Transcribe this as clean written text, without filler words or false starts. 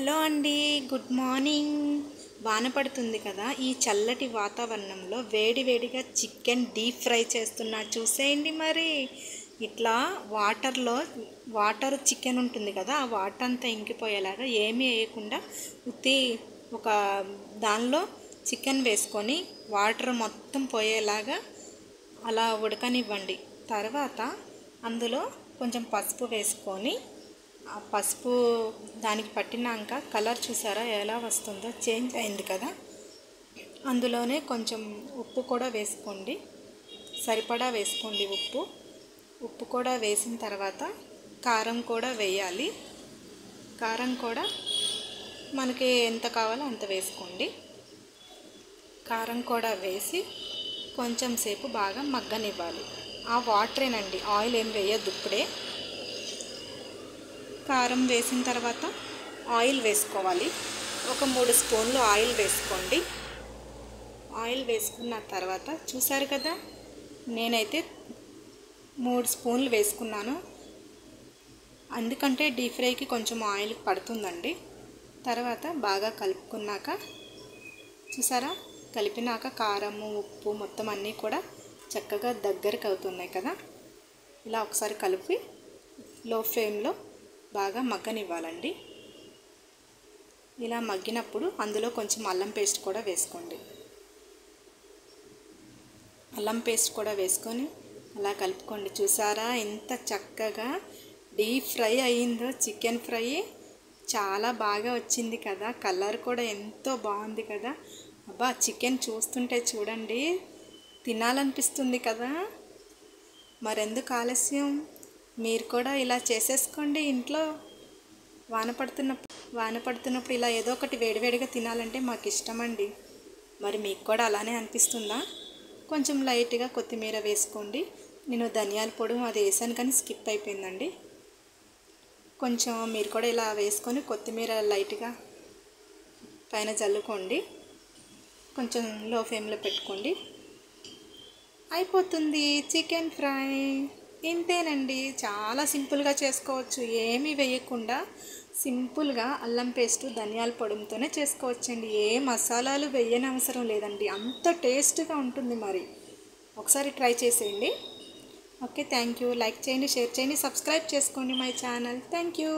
Hello అండి, good morning. వాన పడుతుంది కదా. ఈ చల్లటి వాతావరణంలో వేడివేడిగా చికెన్ డీప్ ఫ్రై చేస్తున్నా చూసేయండి. మరి ఇట్లా వాటర్ చికెన్ ఉంటుంది కదా, ఆ వాటర్ అంతా ఇంకిపోయేలాగా ఏమీ వేయకుండా ఉత్తి ఒక దానిలో చికెన్ వేసుకొని వాటర్ మొత్తం పోయేలాగా అలా ఉడకనివ్వండి. తర్వాత అందులో కొంచెం పసుపు వేసుకొని ఆ పసుపు దానికి పట్టినాక కలర్ చూసారా ఎలా వస్తుందో, చేంజ్ అయింది కదా. అందులోనే కొంచెం ఉప్పు కూడా వేసుకోండి, సరిపడా వేసుకోండి ఉప్పు కూడా వేసిన తర్వాత కారం కూడా వేయాలి. కారం కూడా మనకి ఎంత కావాలో అంత వేసుకోండి. కారం కూడా వేసి కొంచెం సేపు బాగా మగ్గనివ్వాలి. ఆ వాటరేనండి, ఆయిల్ ఏం వేయద్దు ఇప్పుడే. కారం వేసిన తర్వాత ఆయిల్ వేసుకోవాలి. ఒక 3 స్పూన్లు ఆయిల్ వేసుకోండి. ఆయిల్ వేసుకున్న తర్వాత చూసారు కదా, నేనైతే 3 స్పూన్లు వేసుకున్నాను. ఎందుకంటే డీప్ ఫ్రైకి కొంచెం ఆయిల్ పడుతుందండి. తర్వాత బాగా కలుపుకున్నాక చూసారా, కలిపినాక కారము ఉప్పు మొత్తం అన్నీ కూడా చక్కగా దగ్గరికి అవుతున్నాయి కదా. ఇలా ఒకసారి కలిపి లో ఫ్లేమ్లో బాగా మగ్గనివ్వాలండి. ఇలా మగ్గినప్పుడు అందులో కొంచెం అల్లం పేస్ట్ కూడా వేసుకోండి. అల్లం పేస్ట్ కూడా వేసుకొని అలా కలుపుకోండి. చూసారా ఎంత చక్కగా డీప్ ఫ్రై అయ్యిందో చికెన్ ఫ్రై. చాలా బాగా వచ్చింది కదా, కలర్ కూడా ఎంతో బాగుంది కదా. అబ్బా, చికెన్ చూస్తుంటే చూడండి తినాలనిపిస్తుంది కదా. మరెందుకు ఆలస్యం, మీరు కూడా ఇలా చేసేసుకోండి ఇంట్లో. వాన పడుతున్నప్పుడు ఇలా ఏదో ఒకటి వేడివేడిగా తినాలంటే మాకు ఇష్టమండి. మరి మీకు కూడా అలానే అనిపిస్తుందా? కొంచెం లైట్గా కొత్తిమీర వేసుకోండి. నేను ధనియాల పొడి అది వేసాను కానీ స్కిప్ అయిపోయిందండి. కొంచెం మీరు కూడా ఇలా వేసుకొని కొత్తిమీర లైట్గా పైన చల్లుకోండి. కొంచెం లో ఫ్లేమ్లో పెట్టుకోండి. అయిపోతుంది చికెన్ ఫ్రై. ఇంతేనండి, చాలా సింపుల్గా చేసుకోవచ్చు. ఏమీ వేయకుండా సింపుల్గా అల్లం పేస్టు ధనియాల పొడితోనే చేసుకోవచ్చండి. ఏ మసాలాలు వేయని అవసరం లేదండి, అంత టేస్ట్గా ఉంటుంది. మరి ఒకసారి ట్రై చేసేయండి. Okay, thank you. లైక్ చేయండి, షేర్ చేయండి, సబ్స్క్రైబ్ చేసుకోండి మై ఛానల్. Thank you.